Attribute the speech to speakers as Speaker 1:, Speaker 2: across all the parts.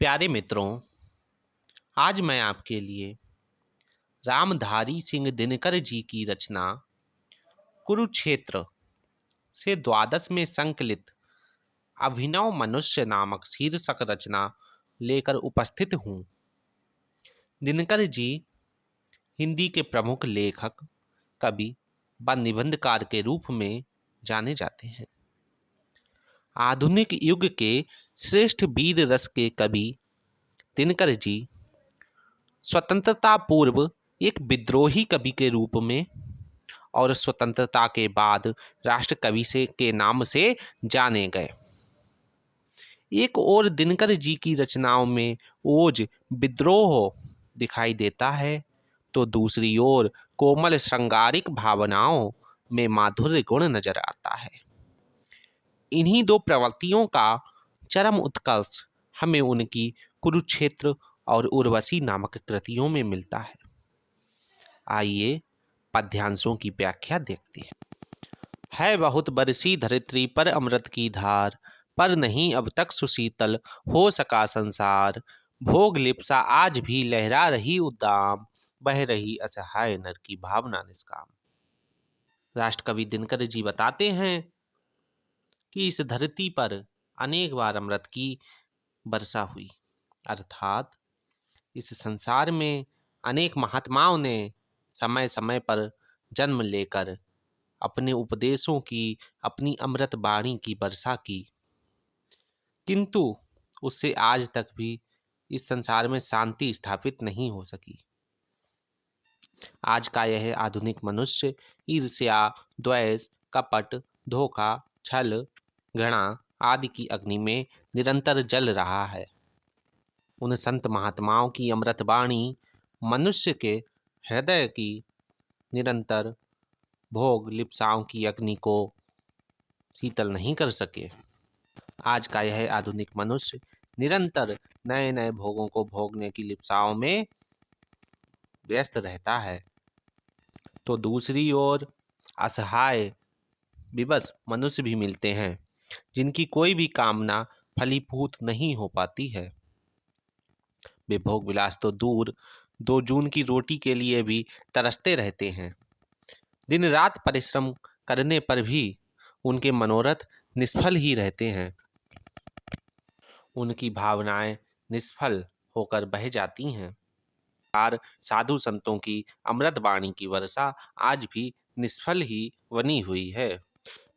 Speaker 1: प्यारे मित्रों, आज मैं आपके लिए रामधारी सिंह दिनकर जी की रचना कुरुक्षेत्र से द्वादश में संकलित अभिनव मनुष्य नामक शीर्षक रचना लेकर उपस्थित हूँ। दिनकर जी हिंदी के प्रमुख लेखक, कवि व निबंधकार के रूप में जाने जाते हैं। आधुनिक युग के श्रेष्ठ वीर रस के कवि दिनकर जी स्वतंत्रता पूर्व एक विद्रोही कवि के रूप में और स्वतंत्रता के बाद राष्ट्र कवि से के नाम से जाने गए। एक ओर दिनकर जी की रचनाओं में ओज विद्रोह दिखाई देता है, तो दूसरी ओर कोमल श्रृंगारिक भावनाओं में माधुर्य गुण नजर आता है। इन्हीं दो प्रवृत्तियों का चरम उत्कर्ष हमें उनकी कुरुक्षेत्र और उर्वशी नामक कृतियों में मिलता है। आइए पद्यांशों की व्याख्या देखते हैं। है बहुत बरसी धरित्री पर अमृत की धार, पर नहीं अब तक सुशीतल हो सका संसार। भोग लिप्सा आज भी लहरा रही उद्दाम, बह रही असहाय नर की भावना निष्काम। राष्ट्रकवि दिनकर जी बताते हैं कि इस धरती पर अनेक बार अमृत की वर्षा हुई, अर्थात इस संसार में अनेक महात्माओं ने समय समय पर जन्म लेकर अपने उपदेशों की, अपनी अमृत वाणी की वर्षा की, किंतु उससे आज तक भी इस संसार में शांति स्थापित नहीं हो सकी। आज का यह आधुनिक मनुष्य ईर्ष्या, द्वेष, कपट, धोखा, छल, घृणा आदि की अग्नि में निरंतर जल रहा है। उन संत महात्माओं की अमृत वाणी मनुष्य के हृदय की निरंतर भोग लिप्साओं की अग्नि को शीतल नहीं कर सके। आज का यह आधुनिक मनुष्य निरंतर नए नए भोगों को भोगने की लिप्साओं में व्यस्त रहता है, तो दूसरी ओर असहाय विवश मनुष्य भी मिलते हैं, जिनकी कोई भी कामना फलीभूत नहीं हो पाती है। वे भोग विलास तो दूर, 2 जून की रोटी के लिए भी तरसते रहते हैं। दिन रात परिश्रम करने पर भी उनके मनोरथ निष्फल ही रहते हैं। उनकी भावनाएं निष्फल होकर बह जाती हैं। साधु संतों की अमृत वाणी की वर्षा आज भी निष्फल ही बनी हुई है।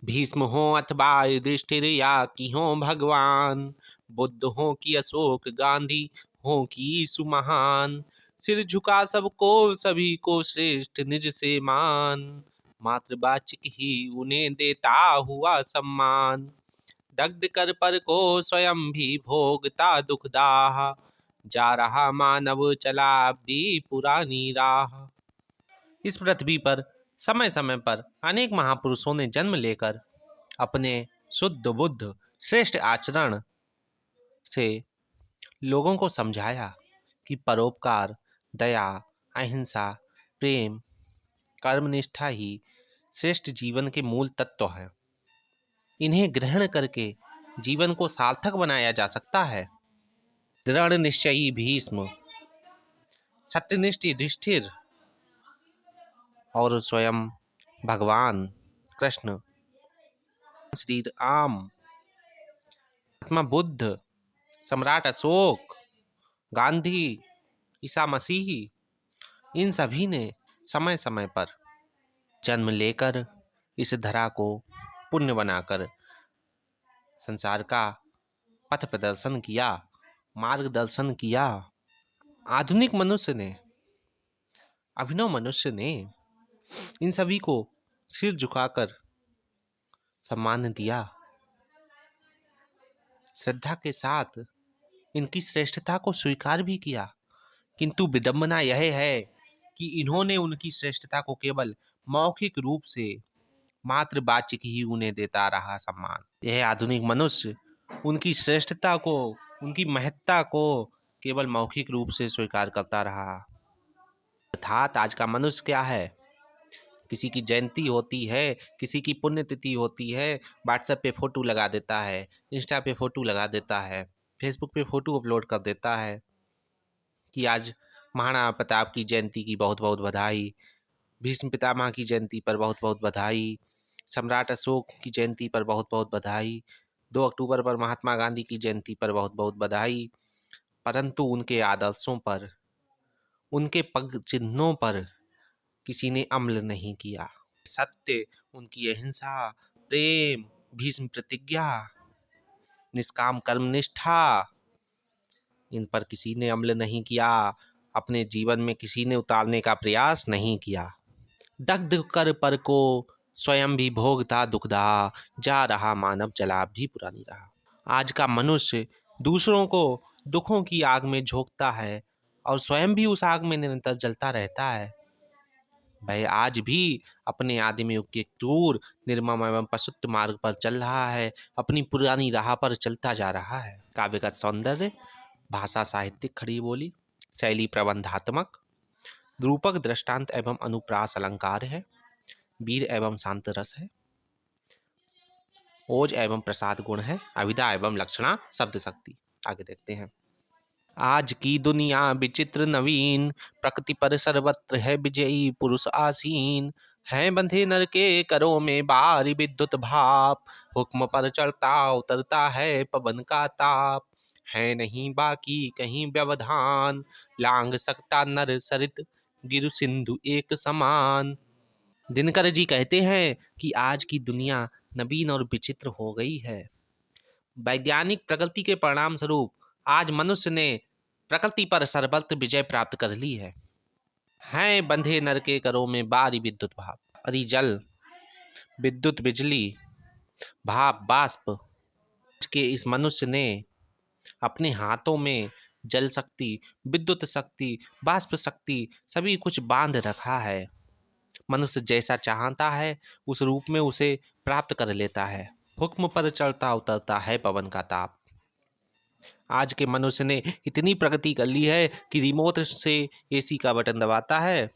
Speaker 1: भीष्म हो अथवा युधिष्ठिर या कि हो भगवान, बुद्ध हो कि अशोक, गांधी हो कि यीशु महान, सिर झुका सबको सभी को श्रेष्ठ निज से मान, मातृवाचिक ही उन्हें देता हुआ सम्मान, दग्ध कर पर को स्वयं भी भोगता दुखदाह, जा रहा मानव चला भी पुरानी राह। इस पृथ्वी पर समय समय पर अनेक महापुरुषों ने जन्म लेकर अपने शुद्ध बुद्ध श्रेष्ठ आचरण से लोगों को समझाया कि परोपकार, दया, अहिंसा, प्रेम, कर्मनिष्ठा ही श्रेष्ठ जीवन के मूल तत्व हैं। इन्हें ग्रहण करके जीवन को सार्थक बनाया जा सकता है। दृढ़ निश्चयी भीष्म, सत्यनिष्ठ युधिष्ठिर और स्वयं भगवान कृष्ण, श्री राम, महात्मा बुद्ध, सम्राट अशोक, गांधी, ईसा मसीह, इन सभी ने समय समय पर जन्म लेकर इस धरा को पुण्य बनाकर संसार का पथ प्रदर्शन किया, मार्गदर्शन किया। आधुनिक मनुष्य ने, अभिनव मनुष्य ने इन सभी को सिर झुकाकर सम्मान दिया, श्रद्धा के साथ इनकी श्रेष्ठता को स्वीकार भी किया, किंतु विडंबना यह है कि इन्होंने उनकी श्रेष्ठता को केवल मौखिक रूप से मातृवाचिक ही उन्हें देता रहा सम्मान। यह आधुनिक मनुष्य उनकी श्रेष्ठता को, उनकी महत्ता को केवल मौखिक रूप से स्वीकार करता रहा। अर्थात आज का मनुष्य क्या है, किसी की जयंती होती है, किसी की पुण्यतिथि होती है, व्हाट्सएप पे फोटो लगा देता है, इंस्टा पे फोटो लगा देता है, फेसबुक पे फ़ोटो अपलोड कर देता है कि आज महाराणा प्रताप की जयंती की बहुत बहुत बधाई, भीष्म पितामह की जयंती पर बहुत बहुत बधाई, सम्राट अशोक की जयंती पर बहुत बहुत बधाई, 2 अक्टूबर पर महात्मा गांधी की जयंती पर बहुत बहुत बधाई। परंतु उनके आदर्शों पर, उनके पग चिन्हों पर किसी ने अमल नहीं किया। सत्य, उनकी अहिंसा, प्रेम, भीष्म प्रतिज्ञा, निष्काम कर्मनिष्ठा, इन पर किसी ने अमल नहीं किया। अपने जीवन में किसी ने उतारने का प्रयास नहीं किया। दग्ध कर पर को स्वयं भी भोगता दुखदा, जा रहा मानव जला भी बुरा नहीं रहा। आज का मनुष्य दूसरों को दुखों की आग में झोंकता है और स्वयं भी उस आग में निरंतर जलता रहता है। वह आज भी अपने आदिम युग के क्रूर, निर्मम एवं पशुत्व मार्ग पर चल रहा है, अपनी पुरानी राह पर चलता जा रहा है। काव्यगत सौंदर्य, भाषा साहित्यिक खड़ी बोली, शैली प्रबंधात्मक, रूपक दृष्टांत एवं अनुप्रास अलंकार है, वीर एवं शांत रस है, ओज एवं प्रसाद गुण है, अविदा एवं लक्षणा शब्द शक्ति। आगे देखते हैं। आज की दुनिया विचित्र नवीन, प्रकृति पर सर्वत्र है विजयी पुरुष आसीन। है बंधे नर के करों में बारी विद्युत भाप, हुक्म पर चढ़ता उतरता है पवन का ताप। है नहीं बाकी कहीं व्यवधान, लांग सकता नर सरित गिरु सिंधु एक समान। दिनकर जी कहते हैं कि आज की दुनिया नवीन और विचित्र हो गई है। वैज्ञानिक प्रगति के परिणाम स्वरूप आज मनुष्य ने प्रकृति पर सर्वत्र विजय प्राप्त कर ली है। हैं बंधे नर के करों में बारी विद्युत भाप, अरि जल, विद्युत बिजली, भाप बाष्प। आज के इस मनुष्य ने अपने हाथों में जल शक्ति, विद्युत शक्ति, बाष्प शक्ति सभी कुछ बांध रखा है। मनुष्य जैसा चाहता है उस रूप में उसे प्राप्त कर लेता है। हुक्म पर चढ़ता उतरता है पवन का ताप। आज के मनुष्य ने इतनी प्रगति कर ली है कि रिमोट से एसी का बटन दबाता है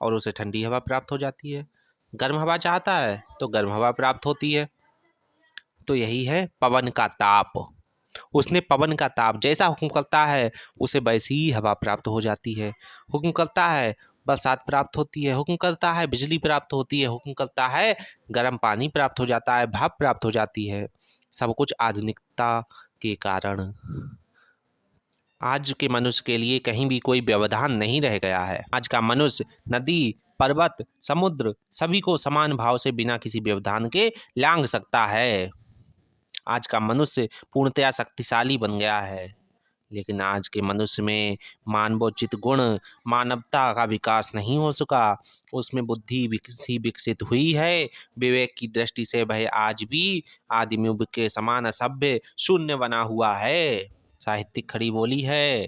Speaker 1: और उसे ठंडी हवा प्राप्त हो जाती है। गर्म हवा चाहता है तो गर्म हवा प्राप्त होती है। तो यही है पवन का ताप। उसने पवन का ताप जैसा हुक्म करता है उसे वैसी ही हवा प्राप्त हो जाती है। हुक्म करता है बरसात प्राप्त होती है, हुक्म करता है बिजली प्राप्त होती है, हुक्म करता है गर्म पानी प्राप्त हो जाता है, भाप प्राप्त हो जाती है। सब कुछ आधुनिकता के कारण आज के मनुष्य के लिए कहीं भी कोई व्यवधान नहीं रह गया है। आज का मनुष्य नदी, पर्वत, समुद्र सभी को समान भाव से बिना किसी व्यवधान के लांघ सकता है। आज का मनुष्य पूर्णतया शक्तिशाली बन गया है। लेकिन आज के मनुष्य में मानवोचित गुण, मानवता का विकास नहीं हो सका। उसमें बुद्धि विकसित हुई है। विवेक की दृष्टि से वह आज भी आदिम युग के समान असभ्य शून्य बना हुआ है। साहित्यिक खड़ी बोली है,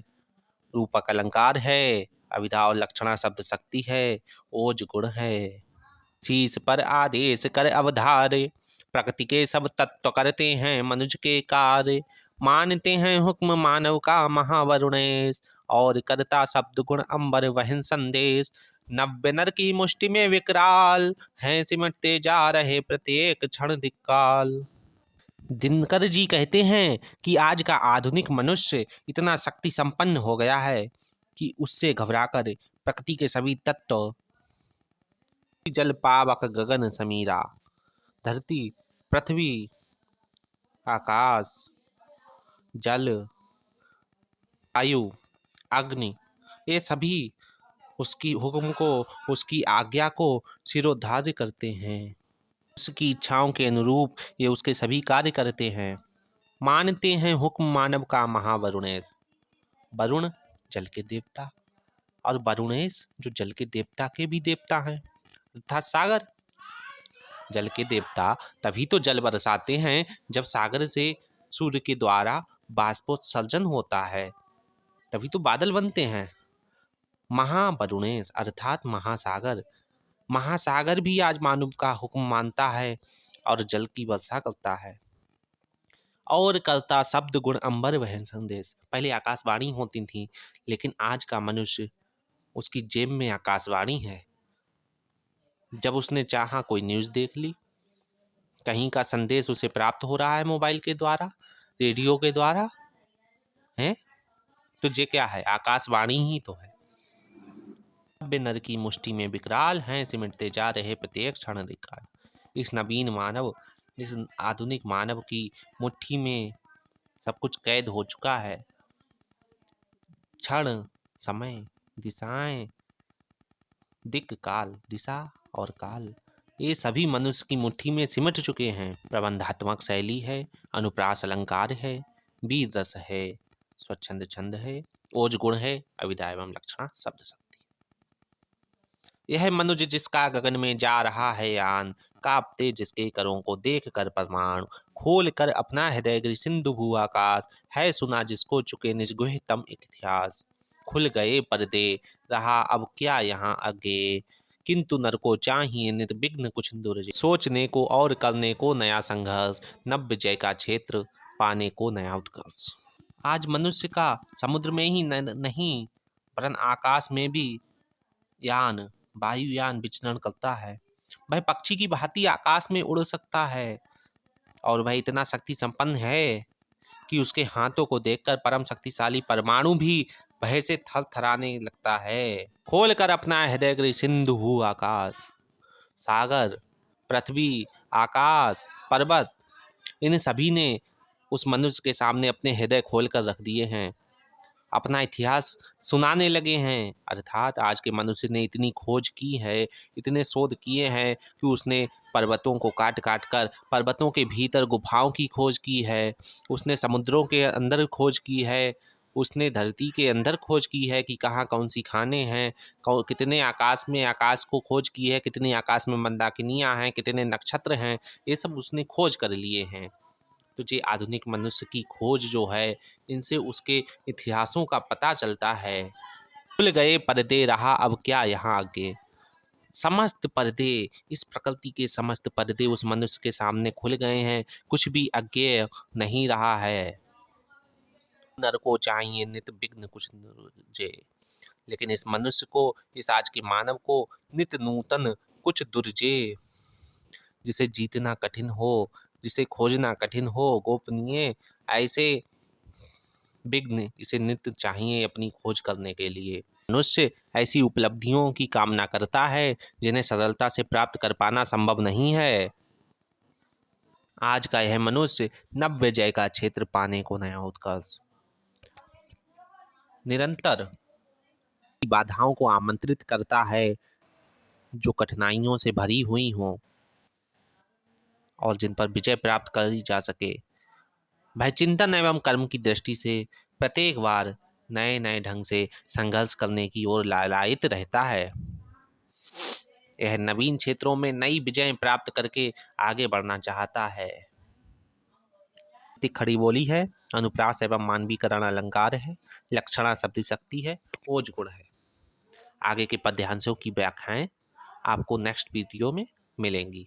Speaker 1: रूपक अलंकार है, अविधा और लक्षणा शब्द शक्ति है, ओज गुण है। शीश पर आदेश कर अवधारे, प्रकृति के सब तत्व करते हैं मनुष्य के कार्य। मानते हैं हुक्म मानव का महावरुणेश, और करता शब्द गुण अंबर वहन संदेश। नव्य नर की मुष्टि में विकराल, हैं सिमटते जा रहे प्रत्येक क्षण धिक्काल। दिनकर जी कहते हैं कि आज का आधुनिक मनुष्य इतना शक्ति संपन्न हो गया है कि उससे घबराकर प्रकृति के सभी तत्व, जल पावक गगन समीरा, धरती, पृथ्वी, आकाश, जल, वायु, अग्नि, ये सभी उसकी हुक्म को, उसकी आज्ञा को सिरोधार्य करते हैं। उसकी इच्छाओं के अनुरूप ये उसके सभी कार्य करते हैं। मानते हैं हुक्म मानव का महावरुणेश। वरुण जल के देवता और वरुणेश जो जल के देवता के भी देवता हैं, अर्थात सागर। जल के देवता तभी तो जल बरसाते हैं जब सागर से सूर्य के द्वारा बाष्पोत्सर्जन होता है, तभी तो बादल बनते हैं। महावरुणेश अर्थात महासागर, महासागर भी आज मानव का हुक्म मानता है और जल की वर्षा करता है। और करता शब्द गुण अंबर वह संदेश। पहले आकाशवाणी होती थी, लेकिन आज का मनुष्य, उसकी जेब में आकाशवाणी है। जब उसने चाहा कोई न्यूज़ देख ली, कहीं का संदेश उसे प्राप्त हो रहा है मोबाइल के द्वारा, रेडियो के द्वारा, तो ये क्या है? आकाशवाणी ही तो है। नव्य नर की मुष्टि में विकराल हैं, सिमटते जा रहे प्रत्येक क्षण अधिकार। इस नवीन मानव, इस आधुनिक मानव की मुट्ठी में सब कुछ कैद हो चुका है। क्षण, समय, दिशाएं, दिक् काल, दिशा और काल, ये सभी मनुष्य की मुट्ठी में सिमट चुके हैं। प्रबंधात्मक शैली है, अनुप्रास अलंकार है, वीर रस है, स्वच्छंद छंद है, ओज गुण है, अविद्या एवं लक्षणा शब्द शक्ति। यह मनुज जिसका गगन में जा रहा है यान, कांपते जिसके करों को देख कर परमाणु, खोल कर अपना हृदय गृह सिंधु भू आकाश, है सुना जिसको चुके निज गुह्यतम इतिहास। खुल गए पर्दे, रहा अब क्या यहाँ आगे, किंतु नर को चाहिए निर्विघ्न कुछ दुर्जे, सोचने को और करने को नया संघर्ष, नव्य जय का क्षेत्र पाने को नया उत्कर्ष। आज मनुष्य का समुद्र में ही नहीं वरन आकाश में भी यान, वायुयान विचरण करता है। वह पक्षी की भांति आकाश में उड़ सकता है और वह इतना शक्ति संपन्न है कि उसके हाथों को देखकर परम शक्तिशाली परमाणु भी भय से थरथराने लगता है। खोल कर अपना हृदय गृह सिंधु भू आकाश, सागर, पृथ्वी, आकाश, पर्वत, इन सभी ने उस मनुष्य के सामने अपने हृदय खोल कर रख दिए हैं, अपना इतिहास सुनाने लगे हैं। अर्थात आज के मनुष्य ने इतनी खोज की है, इतने शोध किए हैं कि उसने पर्वतों को काट काट कर पर्वतों के भीतर गुफाओं की खोज की है, उसने समुद्रों के अंदर खोज की है, उसने धरती के अंदर खोज की है कि कहाँ कौन सी खाने हैं, कितने आकाश में आकाश को खोज की है, कितने आकाश में मंदाकिनियाँ हैं, कितने नक्षत्र हैं, ये सब उसने खोज कर लिए हैं। तो ये आधुनिक मनुष्य की खोज जो है, इनसे उसके इतिहासों का पता चलता है। खुल गए पर्दे, रहा अब क्या यहाँ आगे। समस्त पर्दे, इस प्रकृति के समस्त पर्दे उस मनुष्य के सामने खुल गए हैं, कुछ भी अज्ञेय नहीं रहा है। नर को चाहिए नित विघ्न कुछ दुर्जे, लेकिन इस मनुष्य को, इस आज के मानव को नित नूतन कुछ दुर्जे, जिसे जीतना कठिन हो, जिसे खोजना कठिन हो, गोपनीय ऐसे विघ्न इसे नित्य चाहिए अपनी खोज करने के लिए। मनुष्य ऐसी उपलब्धियों की कामना करता है जिन्हें सरलता से प्राप्त कर पाना संभव नहीं है। आज का यह मनुष्य नव्य जय का क्षेत्र पाने को नया उत्कर्ष, निरंतर बाधाओं को आमंत्रित करता है जो कठिनाइयों से भरी हुई हों और जिन पर विजय प्राप्त करी जा सके। वह चिंतन एवं कर्म की दृष्टि से प्रत्येक बार नए नए ढंग से संघर्ष करने की ओर लालायित रहता है। यह नवीन क्षेत्रों में नई विजय प्राप्त करके आगे बढ़ना चाहता है। खड़ी बोली है, अनुप्रास एवं मानवीकरण अलंकार है, लक्षणा शब्द शक्ति है, ओज गुण है। आगे के पद्यांशों की व्याख्याएं आपको नेक्स्ट वीडियो में मिलेंगी।